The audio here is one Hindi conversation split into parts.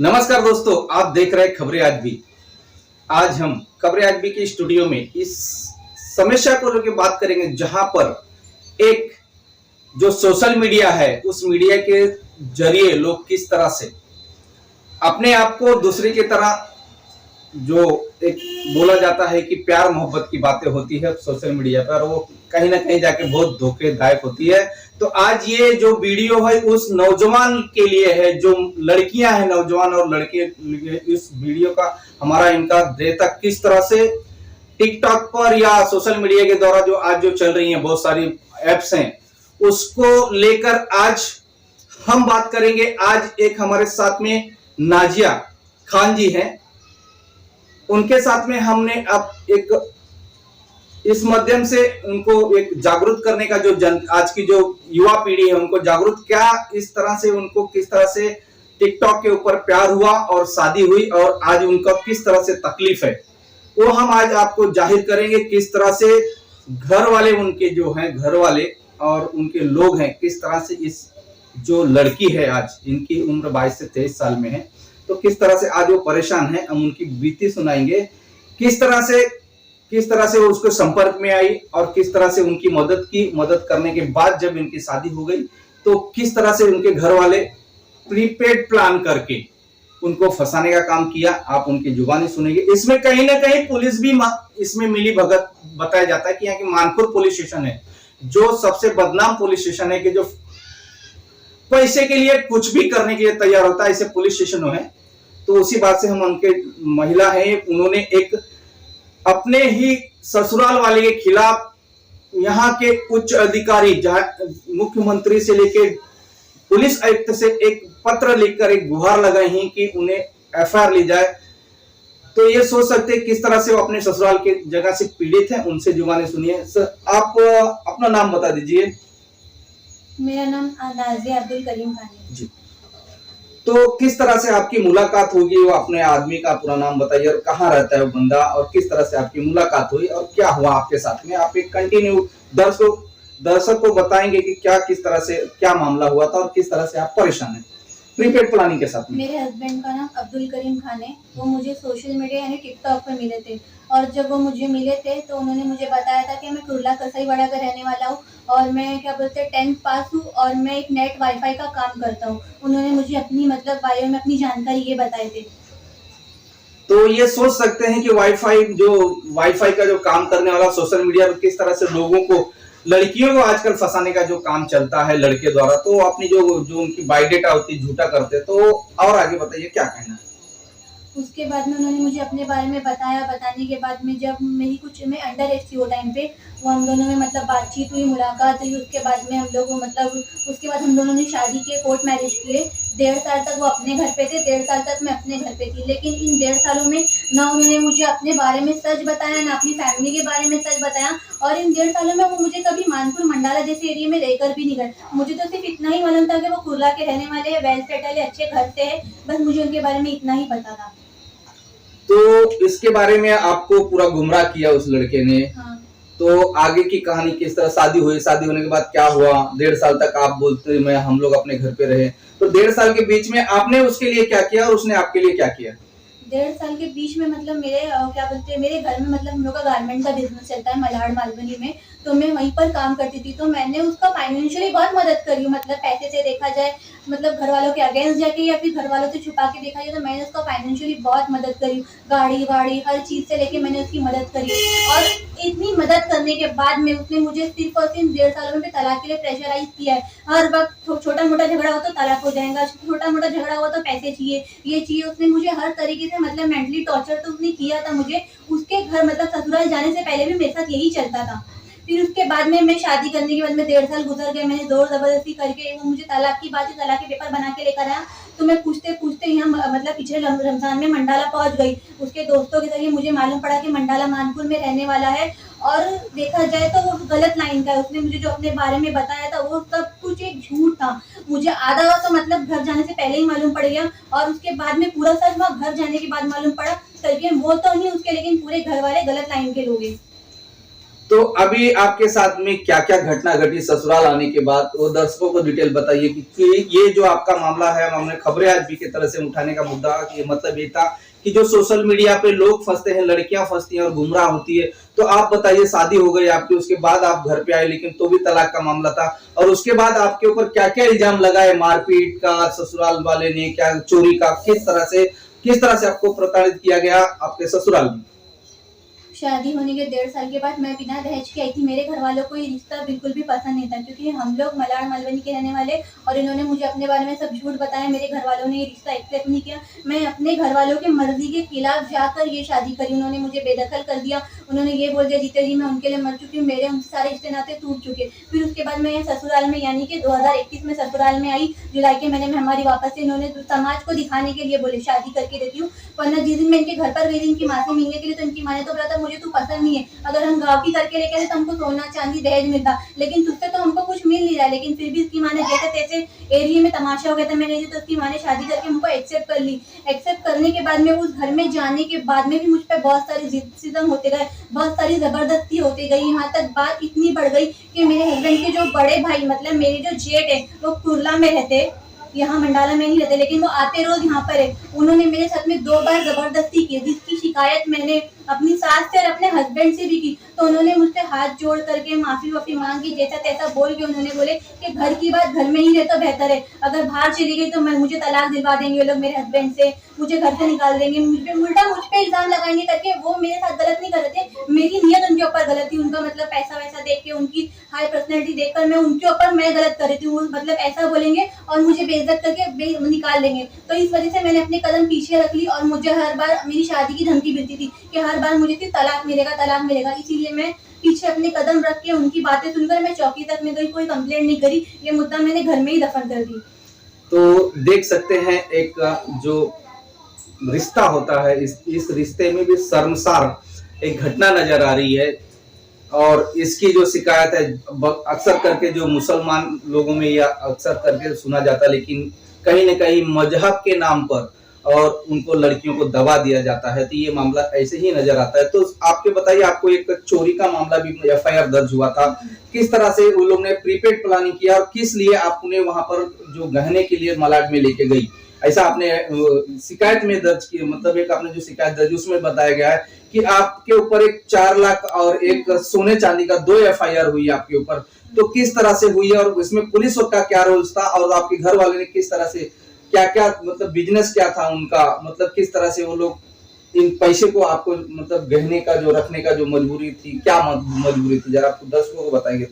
नमस्कार दोस्तों, आप देख रहे हैं खबरें आज भी। आज हम खबरें आज भी के स्टूडियो में इस समस्या को लेकर बात करेंगे, जहां पर एक जो सोशल मीडिया है, उस मीडिया के जरिए लोग किस तरह से अपने आप को दूसरे की तरह, जो एक बोला जाता है कि प्यार मोहब्बत की बातें होती है सोशल मीडिया पर, वो कहीं ना कहीं जाके बहुत धोखेदायक होती है। तो आज ये जो वीडियो है उस नौजवान के लिए है, जो लड़कियां हैं, नौजवान और लड़के, इस वीडियो का हमारा इनका देता किस तरह से टिकटॉक पर या सोशल मीडिया के द्वारा जो आज जो चल रही है बहुत सारी एप्स हैं, उसको लेकर आज हम बात करेंगे। आज एक हमारे साथ में नाजिया खान जी हैं, उनके साथ में हमने अब एक इस माध्यम से उनको एक जागरूक करने का, जो आज की जो युवा पीढ़ी है उनको जागरूक क्या इस तरह से, उनको किस तरह से टिकटॉक के ऊपर प्यार हुआ और शादी हुई और आज उनका किस तरह से तकलीफ है, वो हम आज आपको जाहिर करेंगे। किस तरह से घर वाले उनके जो हैं, घर वाले और उनके लोग हैं, किस तरह से इस जो लड़की है, आज इनकी उम्र 22 से 23 साल में है, तो किस तरह से आज वो परेशान है, हम उनकी बीती सुनाएंगे। किस तरह से वो उसके संपर्क में आई और किस तरह से उनकी मदद करने के बाद जब इनकी शादी हो गई, तो किस तरह से उनके घर वाले प्रीपेड प्लान करके उनको फंसाने का काम किया, आप उनकी जुबानी सुनेंगे। इसमें कहीं ना कहीं पुलिस भी इसमें मिली भगत बताया जाता है कि यहाँ की मानपुर पुलिस स्टेशन है, जो सबसे बदनाम पुलिस स्टेशन है, कि जो पैसे के लिए कुछ भी करने के लिए तैयार होता है, ऐसे पुलिस स्टेशन है। तो उसी बात से हम उनके महिला है, उन्होंने एक अपने ही ससुराल वाले के खिलाफ यहाँ के उच्च अधिकारी, मुख्यमंत्री से लेके पुलिस आयुक्त से एक पत्र लिखकर एक गुहार लगाई है कि उन्हें एफआईआर ली जाए। तो ये सोच सकते हैं किस तरह से वो अपने ससुराल के जगह से पीड़ित है, उनसे जुबानी सुनिए। सर, आप अपना नाम बता दीजिए। मेरा नाम नाजिया अब्दुल करीम खान है जी। तो किस तरह से आपकी मुलाकात होगी, वो अपने आदमी का पूरा नाम बताइए और कहाँ रहता है वो बंदा, और किस तरह से आपकी मुलाकात हुई और क्या हुआ आपके साथ में। आप एक कंटिन्यू दर्शक को बताएंगे कि क्या किस तरह से क्या मामला हुआ था और किस तरह से आप परेशान हैं प्रीपेड प्लानिंग के साथ में। मेरे हस्बैंड का नाम अब्दुल करीम खान है। वो मुझे सोशल मीडिया यानी टिकटॉक पर मिले थे, और जब वो मुझे मिले थे तो उन्होंने मुझे बताया था कि मैं कुर्ला कसाईवाड़ा का रहने वाला हूँ और मैं क्या बोलते हैं 10th पास हूँ और मैं एक नेट वाईफाई का काम करता हूँ। उन्होंने मुझे अपनी बारे में अपनी जानकारी ये बताए थे। तो ये सोच सकते हैं कि वाईफाई का जो काम करने वाला सोशल मीडिया पर किस तरह से लोगों को, लड़कियों को आजकल फंसाने का जो काम चलता है लड़के द्वारा, तो अपनी जो उनकी बायोडेटा होती है झूठा करते। तो और आगे बताइए क्या कहना है। उसके बाद में उन्होंने मुझे अपने बारे में बताया। बताने के बाद में जब मैं अंडर एज थी वो टाइम पे, वो हम दोनों में बातचीत हुई, मुलाकात हुई। उसके बाद में हम लोग उसके बाद हम दोनों ने शादी किए, कोर्ट मैरिज किए। 1.5 साल तक वो अपने घर पे थे, 1.5 साल तक मैं अपने घर पे थी। लेकिन इन 1.5 सालों में ना उन्होंने मुझे अपने बारे में सच बताया, ना अपनी फैमिली के बारे में सच बताया। और इन 1.5 सालों में वो मुझे कभी मानपुर मंडाला जैसे एरिया में रहकर भी नहीं गए। मुझे तो सिर्फ इतना ही मालूम था कि वो कुर्ला के रहने वाले हैं, वेल सेटल है, अच्छे घर से है, बस मुझे उनके बारे में इतना ही पता था। तो इसके बारे में आपको पूरा गुमराह किया उस लड़के ने। हाँ। तो आगे की कहानी किस तरह, शादी हुई, शादी होने के बाद क्या हुआ, 1.5 साल तक आप बोलते मैं हम लोग अपने घर पे रहे, तो 1.5 साल के बीच में आपने उसके लिए क्या किया और उसने आपके लिए क्या किया। 1.5 साल के बीच में मेरे घर में हम लोग का गारमेंट का बिजनेस चलता है मलाड मालवनी में, तो मैं वहीं पर काम करती थी। तो मैंने उसका फाइनेंशियली बहुत मदद करी, पैसे से देखा जाए, घर वालों के अगेंस्ट जाके या फिर घर वालों से छुपा के देखा जाए, तो मैंने उसका फाइनेंशियली बहुत मदद करी। गाड़ी वाड़ी हर चीज से लेके मैंने उसकी मदद करी। और इतनी मदद करने के बाद में उसने मुझे सिर्फ और सिर्फ 1.5 सालों में तलाक के लिए प्रेशराइज किया है। हर वक्त छोटा मोटा झगड़ा हो तो तलाक हो जाएगा, छोटा मोटा झगड़ा हुआ तो पैसे चाहिए, ये चाहिए। उसने मुझे हर तरीके से मेंटली टॉर्चर तो उसने किया था मुझे। उसके घर ससुराल जाने से पहले भी मेरे साथ यही चलता था। फिर उसके बाद में मैं शादी करने के बाद में 1.5 साल गुजर गए। मैंने जोर जबरदस्ती करके वो मुझे तलाक के पेपर बना के लेकर आया। तो मैं पूछते यहाँ पिछले रमजान में मंडाला पहुंच गई। उसके दोस्तों के जरिए मुझे मालूम पड़ा कि मंडाला मानपुर में रहने वाला है, और देखा जाए तो वो गलत लाइन का है। उसने मुझे जो अपने बारे में बताया था वो सब कुछ एक झूठ था। मुझे आधा तो घर जाने से पहले ही मालूम पड़ गया, और उसके बाद में पूरा सच वहाँ घर जाने के बाद मालूम पड़ा। करके वो तो नहीं उसके, लेकिन पूरे घर वाले गलत लाइन के लोग हैं। तो अभी आपके साथ में क्या क्या घटना घटी ससुराल आने के बाद, वो दर्शकों को डिटेल बताइए कि ये जो आपका मामला है, हमने खबरें आज भी की तरह से उठाने का मुद्दा ये मतलब ये था कि जो सोशल मीडिया पे लोग फंसते हैं, लड़कियां फंसती हैं और गुमराह होती है। तो आप बताइए, शादी हो गई आपकी, उसके बाद आप घर पे आए लेकिन तो भी तलाक का मामला था, और उसके बाद आपके ऊपर क्या क्या इल्जाम लगाए, मारपीट का, ससुराल वाले ने क्या, चोरी का, किस तरह से आपको प्रताड़ित किया गया आपके ससुराल में? शादी होने के 1.5 साल के बाद मैं बिना दहेज की आई थी। मेरे घर वालों को ये रिश्ता बिल्कुल भी पसंद नहीं था, क्योंकि हम लोग मलाड मलवनी के रहने वाले, और इन्होंने मुझे अपने बारे में सब झूठ बताया। मेरे घर वालों ने ये रिश्ता एक्सेप्ट नहीं किया। मैं अपने घर वालों के मर्जी के खिलाफ जाकर ये शादी करी। उन्होंने मुझे बेदखल कर दिया। उन्होंने ये बोल दिया, जीते जी मैं उनके लिए मर चुकी हूँ, मेरे उनसे सारे रिश्ते नाते टूट चुके। फिर उसके बाद मैं यहाँ ससुराल में, यानी कि 2021 में ससुराल में आई। जुलाई के महीने में हमारी वापस से इन्होंने समाज को दिखाने के लिए बोले शादी करके देती हूँ, वरना जिस दिन मैं इनके घर पर गई थी इनकी माँ से मिलने के लिए, तो इनकी माँ ने तो बोला था मुझे तू पसंद नहीं है, अगर हम गाँव की करके लेके आए तो हमको सोना चांदी दहेज मिलता, लेकिन तुझसे तो हमको कुछ मिल नहीं रहा है। लेकिन फिर भी इसकी माँ ने जैसे तैसे, एरिया में तमाशा हो गया था, मैं गई थी तो उसकी माँ ने शादी करके हमको एक्सेप्ट कर ली। एक्सेप्ट करने के बाद में उस घर में जाने के बाद में भी मुझ पर बहुत सारी जिद सितम होते गए, बहुत सारी जबरदस्ती होती गई। यहाँ तक बात इतनी बढ़ गई कि मेरे हस्बैंड के जो बड़े भाई, मतलब मेरे जो जेठ है, वो कुर्ला में रहते, यहाँ मंडाला में नहीं रहते, लेकिन वो आते रोज यहाँ पर है। उन्होंने मेरे साथ में 2 बार जबरदस्ती की, जिसकी शिकायत मैंने अपनी सास से और अपने हस्बैंड से भी की। तो उन्होंने मुझसे हाथ जोड़ करके माफी वाफी मांगी, जैसा तैसा बोल के उन्होंने बोले कि घर की बात घर में ही रहे तो बेहतर है, अगर बाहर चली गई तो मुझे तलाक दिलवा देंगे ये लोग मेरे हस्बैंड से, मुझे घर से निकाल देंगे, मुझ पे इल्जाम लगाएंगे करके। वो मेरे साथ गलत नहीं कर रहे थे, मेरी नीयत उनके ऊपर गलत थी। उनका मतलब पैसा वैसा देख के, उनकी हाई पर्सनैलिटी देखकर मैं उनके ऊपर मैं गलत कर रही थी। वो मतलब ऐसा बोलेंगे और मुझे बेइज्जत करके निकाल देंगे। तो इस वजह से मैंने अपने कदम पीछे रख ली, और मुझे हर बार मेरी शादी की धमकी मिलती थी कि हर बार मुझे फिर तलाक मिलेगा। इसीलिए मैं पीछे अपने कदम रख के, उनकी बातें सुनकर मैं चौकी तक में गई, कोई कंप्लेंट नहीं करी, ये मुद्दा मैंने घर में ही दफन कर दी। तो देख सकते हैं एक जो रिश्ता होता है, इस रिश्ते में भी शर्मसार एक घटना नजर आ रही है, और इसकी जो शिकायत है अक्सर करके जो मुसलमान लोगों में या अक्सर करके सुना जाता है, लेकिन कहीं न कहीं मजहब के नाम पर और उनको लड़कियों को दबा दिया जाता है। तो ये मामला ऐसे ही नजर आता है। तो आपके बताइए, आपको एक चोरी का मामला भी FIR दर्ज हुआ था, किस तरह से उन लोग ने प्रीपेड प्लानिंग किया और किस लिए आपने वहां पर जो गहने के लिए मलाड में लेके गई, ऐसा आपने शिकायत में दर्ज की, मतलब एक आपने जो शिकायत दर्ज उसमें बताया गया है कि आपके ऊपर एक 4 लाख और एक सोने चांदी का 2 FIR हुई आपके ऊपर। तो किस तरह से हुई और इसमें पुलिस का क्या रोल था, और आपके घर वाले ने किस तरह से, क्या क्या मतलब बिजनेस क्या था उनका, मतलब किस तरह से वो लोग इन पैसे को आपको, मतलब गहने का जो रखने का जो मजबूरी थी, क्या मजबूरी थी, जरा आपको दर्शकों को बताइए।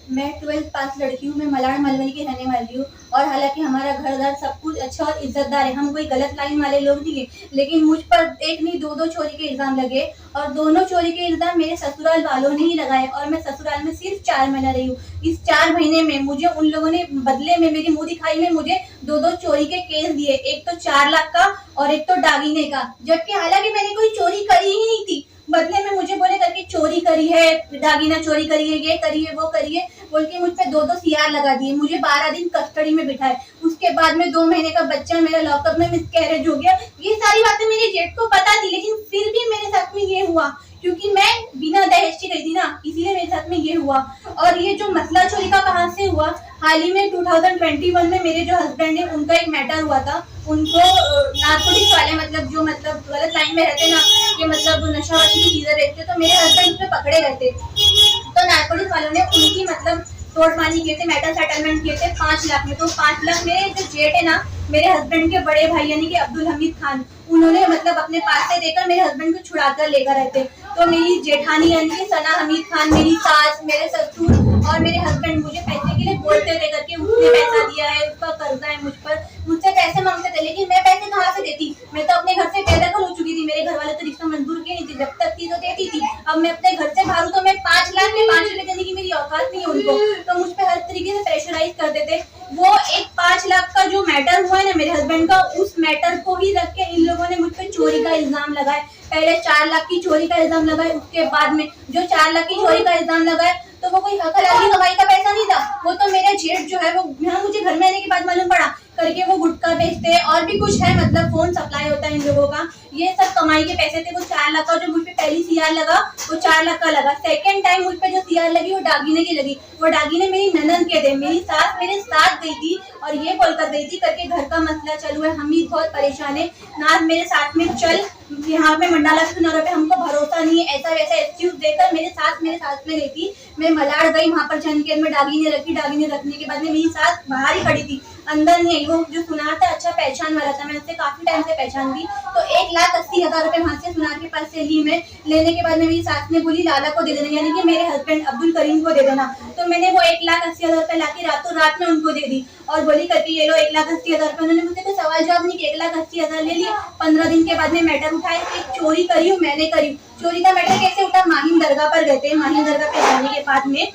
मैं 12th पास लड़की हूँ, मैं मलाड मलवनी की रहने वाली हूँ, और हालांकि हमारा घर सब कुछ अच्छा और इज्जतदार है, हम कोई गलत लाइन वाले लोग नहीं है। लेकिन मुझ पर एक नहीं 2 चोरी के इल्जाम लगे, और दोनों चोरी के इल्जाम मेरे ससुराल वालों ने ही लगाए, और मैं ससुराल में सिर्फ 4 महीना रही हूँ। इस 4 महीने में मुझे उन लोगों ने बदले में, मेरी मुंह दिखाई में मुझे 2 चोरी के केस दिए, एक तो 4 लाख का और एक तो डागिने का, जबकि हालांकि मैंने कोई चोरी करी ही नहीं थी। बदले में मुझे बोले करके चोरी करी है, दागिना चोरी करी है, ये करी है, वो करी है बोल के मुझ पे 2 CR लगा दिए। मुझे 12 दिन कस्टडी में बिठाए। उसके बाद में 2 महीने का बच्चा मेरा लॉकअप में मिसकैरेज हो गया। ये सारी बातें मेरे जेठ को पता थी, लेकिन फिर भी मेरे साथ में ये हुआ, क्योंकि मैं बिना दहेज की गई थी ना, इसीलिए मेरे साथ में ये हुआ। और ये जो मसला चोरी का कहाँ से हुआ, हाल ही में 2021 में मेरे जो हस्बैंड है उनका एक मैटर हुआ था। उनको नार्कोटिक्स वाले, मतलब जो मतलब गलत लाइन में रहते ना, कि मतलब नशावती की चीजें बेचते, तो मेरे हस्बैंड उसमें पकड़े गए थे। तो नार्कोटिक्स वालों ने उनकी मतलब तोड़पानी किए थे, मैटर सेटलमेंट किए थे 5 लाख में। तो 5 लाख मेरे जो जेठ है ना, मेरे हस्बैंड के बड़े भाई यानी कि अब्दुल हमीद खान, उन्होंने मतलब अपने पास से देकर मेरे हस्बैंड को छुड़ा कर लेकर रहते। तो मेरी जेठानी यानी कि सना हमीद खान, मेरी सास, मेरे ससुर और मेरे हस्बैंड मुझे पैसे के लिए बोलते थे करके, उसने पैसा दिया है, उसका कर्जा है मुझ पर, मुझसे पैसे मांगते थे। लेकिन मैं पैसे कहाँ से देती, मैं तो अपने घर से बेदखल हो चुकी थी। मेरे घर वाले तो रिश्ता मंजूर किए नहीं थे, जब तक थी तो देती थी। अब मैं अपने घर से बाहर हूँ, तो मैं 5 लाख में 5 रुपए देने की मेरी औकात नहीं है उनको। तो मुझ पर हर तरीके से प्रेशराइज करते थे। वो एक 5 लाख का जो मैटर हुआ है ना मेरे हस्बैंड का, उस मैटर को ही रख के इन लोगों ने मुझ पर चोरी का इल्जाम लगाए। पहले 4 लाख की चोरी का इल्जाम लगाए, उसके बाद में जो 4 लाख की चोरी का इल्जाम लगाए, तो वो कोई हलाल की कमाई का पैसा नहीं था। वो तो मेरे जेठ जो है, वो यहाँ मुझे घर में आने के बाद मालूम पड़ा करके वो गुटखा बेचते हैं, और भी कुछ है, मतलब फोन सप्लाई होता है इन लोगों का, ये सब कमाई के पैसे थे। वो 4 लाख का जो मुझ पे पहली सीआर लगा वो 4 लाख का लगा। सेकंड टाइम मुझ पे जो सीआर लगी वो डागीने की लगी। वो डागीने मेरी ननद के थे। मेरी सास मेरे साथ गई थी और ये बोल कर गई थी करके घर का मसला चालू है, हम ही बहुत परेशान है, नाज मेरे साथ में चल, यहाँ पे मंडाला सुनारों पे हमको भरोसा नहीं है, ऐसा वैसा एक्सक्यूज देकर मेरे साथ में गई थी। मैं मलाड गई, वहां पर चंदकेर में डागीने रखी। डागीने रखने के बाद में मेरी सास बाहर ही खड़ी थी, अंदर नहीं आई। वो जो सुनार था अच्छा पहचान वाला था, मैं उससे काफी टाइम से पहचान थी। तो 1,80,000 रुपए वहां से सुनार के पास से ली मैं। लेने के बाद में मेरी सास ने बोली लाला को दे देना, यानी कि मेरे हस्बैंड अब्दुल करीम को दे देना। तो मैंने वो 1,80,000 रुपए लाके रातों रात में उनको दे दी और बोली करके ये लो 1,80,000 रुपए। उन्होंने मुझसे कोई सवाल जवाब नहीं किया, 1,80,000 ले लिए। 15 दिन के बाद में मैटर उठाए कि चोरी करी हूँ, मैंने करी। चोरी का मैटर कैसे उठा? माहिम दरगाह पर गए थे। माहिम दरगाह पे जाने के बाद में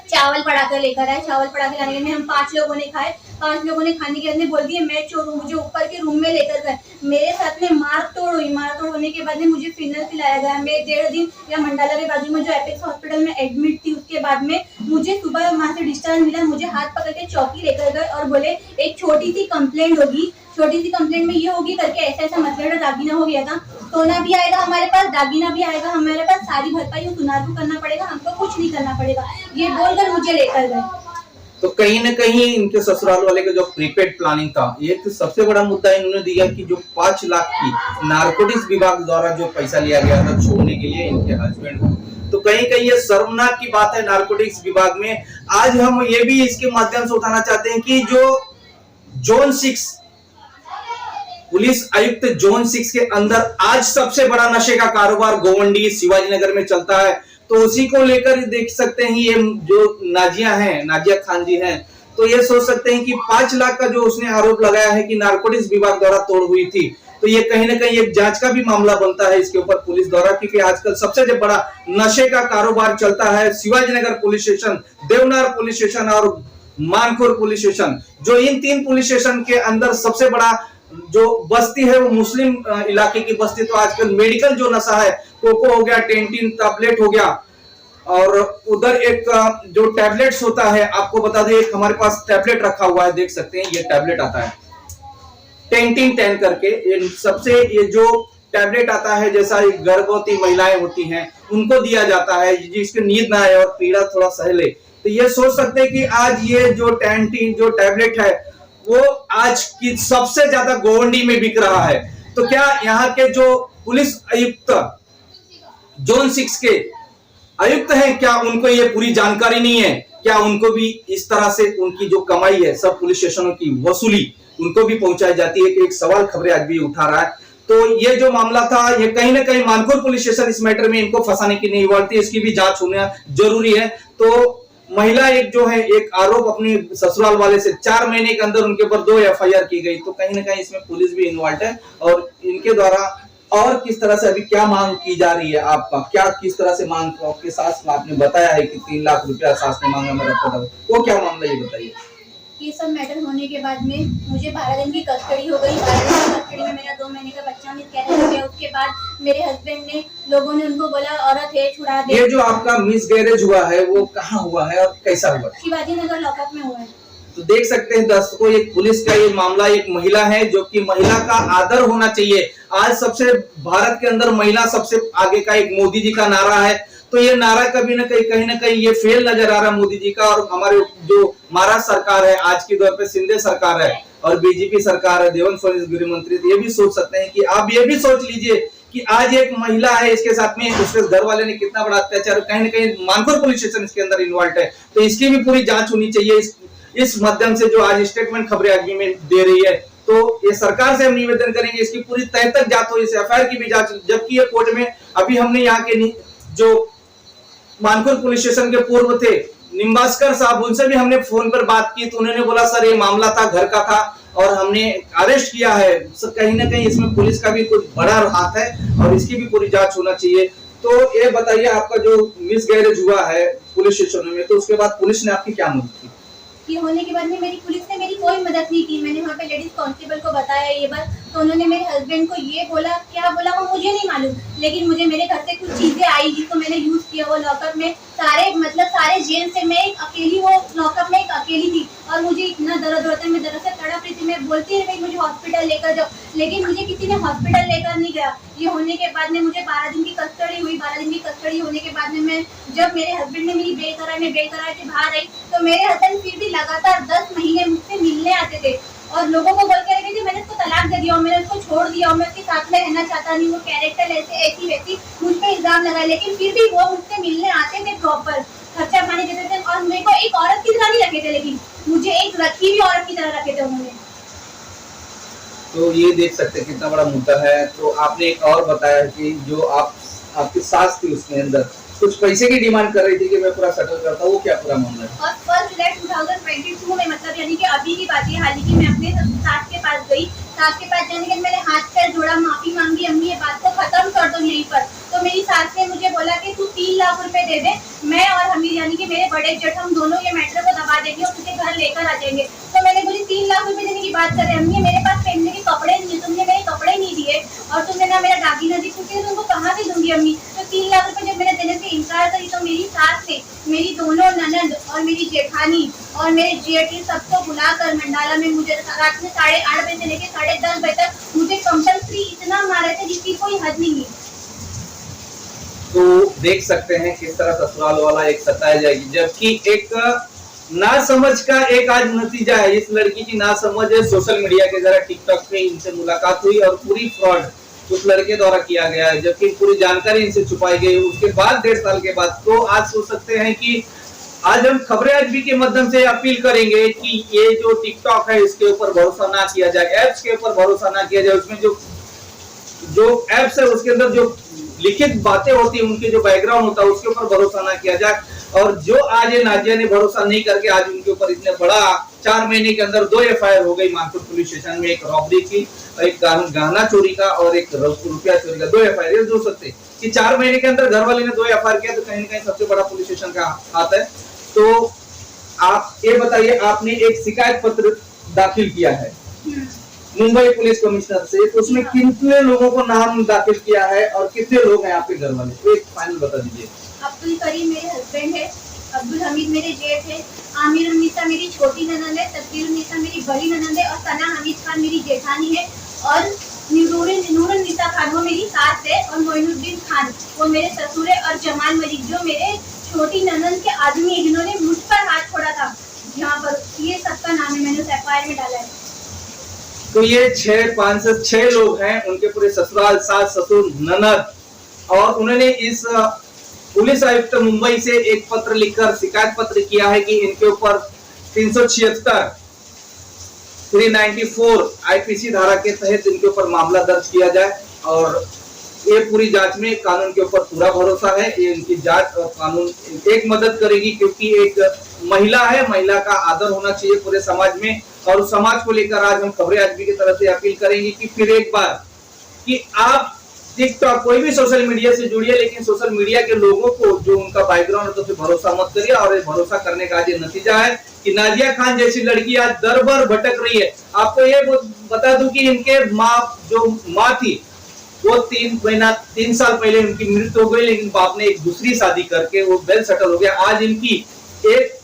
चावल पड़ा कर लेकर आए। चावल पड़ा के लाने के में हम 5 लोगों ने खाए। 5 लोगों ने खाने के बाद में बोल दिए मैं चोर हूँ। मुझे ऊपर के रूम में लेकर गए, मेरे साथ में मार तोड़ हुई। मार तोड़ होने के बाद में मुझे फिनल पिलाया गया। मैं 1.5 दिन या मंडाला के बाजू में जो एपेक्स हॉस्पिटल में एडमिट थी, उसके बाद में मुझे सुबह वहां से डिस्चार्ज मिला। मुझे हाथ पकड़ के चौकी लेकर गए और बोले एक छोटी सी कंप्लेंट होगी, छोटी सी कंप्लेंट में ये होगी करके ऐसा ऐसा मसला दागीना हो गया था। सोना भी आएगा हमारे पास, दागीना भी आएगा हमारे पास, सारी भरपाई सुनार को करना पड़ेगा, हमको कुछ नहीं करना पड़ेगा, ये बोलकर मुझे लेकर गए। तो कहीं न कहीं इनके ससुराल वाले का जो प्रीपेड प्लानिंग था, ये तो सबसे बड़ा मुद्दा इन्होंने दिया कि जो 5 लाख की नारकोटिक्स विभाग द्वारा जो पैसा लिया गया था छोड़ने के लिए इनके हस्बैंड को, तो कहीं कहीं ये शर्मनाक की बात है नारकोटिक्स विभाग में। आज हम ये भी इसके माध्यम से उठाना चाहते हैं कि जो जोन 6 पुलिस आयुक्त जोन 6 के अंदर आज सबसे बड़ा नशे का कारोबार गोवंडी शिवाजी नगर में चलता है, तो उसी को लेकर देख सकते हैं ये जो नाजिया हैं, नाजिया खान जी हैं, तो ये सोच सकते हैं कि 5 लाख का जो उसने आरोप लगाया है कि नारकोटिक्स विभाग द्वारा तोड़ हुई थी, तो ये कहीं ना कहीं एक जांच का भी मामला बनता है इसके ऊपर पुलिस द्वारा, क्योंकि आजकल सबसे जो बड़ा नशे का कारोबार चलता है Shivaji Nagar police station, Deonar police station और मानखुर पुलिस स्टेशन। जो इन 3 पुलिस स्टेशन के अंदर सबसे बड़ा जो बस्ती है वो मुस्लिम इलाके की बस्ती। तो आजकल मेडिकल जो नशा है, कोको हो गया, टेंटिन टैबलेट हो गया, और उधर एक जो टैबलेट्स होता है, आपको बता दें एक हमारे पास टैबलेट रखा हुआ है, देख सकते हैं ये टैबलेट आता है टेंटिन 10 करके। ये सबसे ये जो टैबलेट आता है, जैसा गर्भवती महिलाएं होती हैं उनको दिया जाता है जिसकी नींद ना आए और पीड़ा थोड़ा सह ले। तो ये सोच सकते हैं कि आज ये जो टेंटिन जो टैबलेट है वो आज की सबसे ज्यादा गोवंडी में बिक रहा है। तो क्या यहाँ के जो पुलिस आयुक्त जोन 6 के आयुक्त हैं, क्या उनको ये पूरी जानकारी नहीं है? क्या उनको भी इस तरह से उनकी जो कमाई है सब पुलिस स्टेशनों की वसूली उनको भी पहुंचाई जाती है? कि एक सवाल खबरें आज भी उठा रहा है। तो ये जो मामला था, ये कहीं ना कहीं मानखुर पुलिस स्टेशन इस मैटर में इनको फंसाने की नहीं बोलती, इसकी भी जांच होना जरूरी है। तो महिला एक जो है एक आरोप अपनी ससुराल वाले से 4 महीने के अंदर उनके ऊपर 2 एफआईआर की गई, तो कहीं ना कहीं इसमें पुलिस भी इन्वॉल्व है। और इनके द्वारा और किस तरह से अभी क्या मांग की जा रही है, आपका क्या किस तरह से मांग, आपके सास आपने बताया है कि 3 लाख रुपया सास ने मांगा मेरा पता, वो क्या मामला ये बताइए। ये सब मैटर होने के बाद में मुझे 12 दिन की कस्टडी हो गई। 12 दिन की कस्टडी में मेरा 2 महीने का बच्चा मिसकैरेज हो गया। उसके बाद मेरे हस्बैंड ने, लोगों ने उनको बोला औरत है छुड़ा दे। ये जो आपका मिसकैरेज हुआ है वो कहाँ हुआ है और कैसा हुआ? शिवाजी नगर लॉकअप में हुआ है। तो देख सकते हैं दर्शकों, एक पुलिस का ये मामला, एक महिला है जो कि महिला का आदर होना चाहिए। आज सबसे भारत के अंदर महिला सबसे आगे का एक मोदी जी का नारा है, तो ये नारा कभी ना कहीं ना कहीं ये फेल नजर आ रहा है मोदी जी का। और हमारे जो महाराष्ट्र सरकार है आज के दौर पे, शिंदे सरकार है और बीजेपी सरकार है, देवेंद्र फडणवीस गृह मंत्री, तो ये भी सोच सकते हैं कि आप ये भी सोच लीजिए कि आज एक महिला है, इसके साथ में उसके घर वाले ने कितना बड़ा अत्याचार, कहीं ना कहीं मानखुर पुलिस स्टेशन इसके अंदर इन्वॉल्व है, तो इसकी भी पूरी जांच होनी चाहिए। इस माध्यम से जो आज स्टेटमेंट खबरें आदमी में दे रही है, तो ये सरकार से हम निवेदन करेंगे इसकी पूरी तह तक जांच हो, इस एफआईआर की भी जांच। जबकि ये कोर्ट में अभी हमने यहाँ के जो मानखुर पुलिस स्टेशन के पूर्व थे निम्बास्कर साहब, उनसे भी हमने फोन पर बात की, तो उन्होंने बोला सर ये मामला था घर का था और हमने अरेस्ट किया है। सर कहीं ना कहीं इसमें पुलिस का भी कुछ बड़ा हाथ है और इसकी भी पूरी जांच होना चाहिए। तो ये बताइए, आपका जो मिसगैरेज हुआ है पुलिस स्टेशन में, तो उसके बाद पुलिस ने आपकी क्या मदद की? ये होने के बाद में मेरी पुलिस ने मेरी कोई मदद नहीं की। मैंने वहाँ पे लेडीज कांस्टेबल को बताया ये बात, तो उन्होंने मेरे हस्बैंड को ये बोला, क्या बोला वो मुझे नहीं मालूम, लेकिन मुझे मेरे घर से कुछ चीजें आई जिसको मैंने यूज किया वो लॉकअप में। सारे जेल से मैं एक अकेली वो लॉकअप में एक अकेली थी, और मुझे इतना दर्द होता है, मैं दर्द से तड़प रही थी। मैं बोलती रही भाई मुझे हॉस्पिटल लेकर जाओ, लेकिन मुझे किसी ने हॉस्पिटल लेकर नहीं गया। ये होने के बाद में मुझे 12 दिन की कस्टडी हुई। 12 दिन की कस्टडी होने के बाद में मैं, जब मेरे हस्बैंड ने मेरी बेल कराई, मैं बेल करा के बाहर आई, तो मेरे हस्बैंड फिर भी लगातार 10 महीने मुझसे मिलने आते थे और लोगों को बोल के रखे थे मैंने उसको तलाक दे दिया, मैंने उसको छोड़ दिया, और मैं उसके साथ में रहना चाहता नहीं, वो कैरेक्टर ऐसी वैसी मुझ पर इल्जाम लगाए, लेकिन फिर भी वो मुझसे मिलने आते थे, प्रॉपर खर्चा पानी देते थे, और मेरे को एक औरत की तरह नहीं रखे थे, लेकिन मुझे एक रखी हुई औरत की तरह रखे थे उन्होंने। तो ये देख सकते हैं कितना बड़ा मुद्दा है। तो आपने एक और बताया कि जो आपकी सास थी उसके अंदर कुछ पैसे की डिमांड कर रही थी कि मैं पूरा सेटल करता हूँ, वो क्या पूरा मामला है? और 1 जुलाई 2022 में, मतलब यानी कि अभी की बात है, हाल ही की मैं अपने सास के पास गई। सास के पास जाने के बाद मैंने हाथ पैर जोड़ा, माफी मांगी, अम्मी ये बात को खत्म कर दो यहीं पर। तो मेरी सास ने मुझे बोला कि तू 3 लाख रुपए दे दे, मैं और हमीर यानी कि मेरे बड़े जेठ हम दोनों ये मैटर को दबा देंगे और तुझे घर लेकर आ जाएंगे। तो मैंने बोली 3 लाख रुपए देने की बात कर रहे अम्मी, मेरे पास पहनने के कपड़े नहीं है, तुमने मेरे कपड़े नहीं दिए और तुमने ना मेरा दागीना दी, क्योंकि तुमको कहाँ से दूंगी अम्मी। तो 3 लाख रुपए जब मैंने देने से इनकार करी, तो मेरी सास ने मेरी दोनों ननद और मेरी जेठानी और मेरे जेठ सबको बुलाकर मंडाला में मुझे रात में 8:30 बजे से लेकर 10:30 बजे तक मुझे कंपल्सरी इतना मारे थे जिसकी कोई हद नहीं है। तो देख सकते हैं किस तरह ससुराल वाला एक सताया जाएगी, जबकि एक नासमझ का एक आज नतीजा है। इस लड़की की नासमझ है, सोशल मीडिया के जरा टिकटॉक पे इनसे मुलाकात हुई और पूरी फ्रॉड उस लड़के द्वारा किया गया है, जबकि पूरी जानकारी इनसे छुपाई गई। उसके बाद 1.5 साल के बाद तो आज सोच सकते हैं कि आज हम खबरें आज भी के माध्यम से अपील करेंगे कि ये जो टिकटॉक है इसके ऊपर भरोसा ना किया जाए, एप्स के ऊपर भरोसा ना किया जाए। उसमें जो एप्स है उसके अंदर जो लिखित बातें होती है, उनके जो बैकग्राउंड होता है उसके ऊपर भरोसा ना किया जाए। और जो आज ये नाजिया ने भरोसा नहीं करके आज उनके ऊपर इतने बड़ा 4 महीने के अंदर 2 एफआईआर हो गई मानपुर पुलिस स्टेशन में, एक रॉबरी की, एक गहना चोरी का और एक रुपया चोरी का। 2 एफआईआर जो सकते कि 4 महीने के अंदर घर वाले ने 2 एफआईआर किया, तो कहीं ना कहीं सबसे बड़ा पुलिस स्टेशन का हाथ है। तो आप ये बताइए, आपने एक शिकायत पत्र दाखिल किया है मुंबई पुलिस कमिश्नर से, तो उसमें कितने लोगों को नाम दाखिल किया है और कितने लोग हैं आपके घर वाले, तो एक फाइनल बता दीजिए। अब्दुल करीम मेरे हस्बैंड है, अब्दुल हमीद मेरे जेठ है, आमिर उन्नीसा मेरी छोटी ननद है, तकदीर उन्नीसा मेरी बड़ी ननद है, और सना हमीद खान मेरी जेठानी है, और नूरुन्निसा खान वो मेरी सास है, और मोइनुद्दीन खान वो मेरे ससुर है, और जमाल मलिक जो मेरे छोटी ननद के आदमी है जिन्होंने मुझ पर हाथ छोड़ा था यहाँ पर। ये सबका नाम है, मैंने उस एफआईआर में डाला है। तो ये 5 से 6 लोग हैं, उनके पूरे ससुराल, सास ससुर ननद, और उन्होंने इस पुलिस आयुक्त मुंबई से एक पत्र लिखकर शिकायत पत्र किया है कि इनके ऊपर 376 394 आईपीसी धारा के तहत इनके ऊपर मामला दर्ज किया जाए। और ये पूरी जांच में कानून के ऊपर पूरा भरोसा है, ये इनकी जांच और कानून एक मदद करेगी, क्योंकि एक महिला है, महिला का आदर होना चाहिए पूरे समाज में। और उस समाज को लेकर आज हम खबरें आज भी की तरफ से अपील करेंगे कि फिर एक बार कि आप टिकटॉक कोई भी सोशल मीडिया से जुड़िए, लेकिन सोशल मीडिया के लोगों को जो उनका बैकग्राउंड है तो फिर भरोसा मत करिए। और भरोसा करने का आज ये नतीजा है कि नाजिया खान जैसी लड़की आज दर भर भटक रही है। आपको ये बता दूं कि इनके जो माँ थी वो 3 साल पहले उनकी मृत्यु हो गई, लेकिन बाप ने एक दूसरी शादी करके वो वेल सेटल हो गया। आज इनकी एक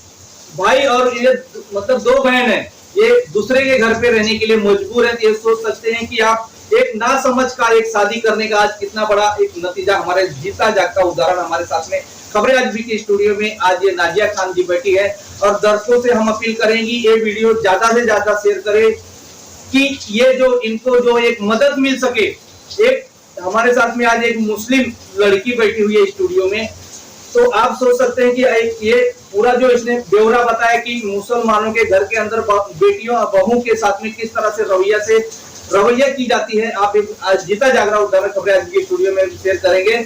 भाई और ये मतलब 2 बहन है, ये दूसरे के घर पे रहने के लिए मजबूर है। ये सोच सकते हैं कि आप एक नासमझ का एक शादी करने का आज कितना बड़ा एक नतीजा, हमारे जीता जागता उदाहरण हमारे साथ में खबरें आज भी के स्टूडियो में आज ये नाजिया खान जी बैठी है। और दर्शकों से हम अपील करेंगे ये वीडियो ज्यादा से ज्यादा शेयर करें कि ये जो इनको जो एक मदद मिल सके। एक हमारे साथ में आज एक मुस्लिम लड़की बैठी हुई है स्टूडियो में, तो आप सोच सकते हैं कि ये पूरा जो इसने ब्यौरा बताया कि मुसलमानों के घर के अंदर बेटियों और बहू के साथ में किस तरह से रवैया की जाती है। आप आज जीता जागरा उदाहरण खबरें आज के स्टूडियो में शेयर करेंगे,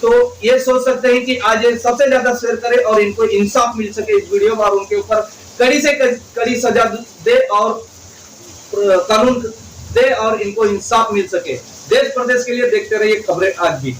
तो ये सोच सकते हैं कि आज सबसे ज्यादा शेयर करें और इनको इंसाफ मिल सके इस वीडियो में, और उनके ऊपर कड़ी से कड़ी सजा दे और कानून दे और इनको इंसाफ मिल सके। देश प्रदेश के लिए देखते रहिए खबरें आज भी।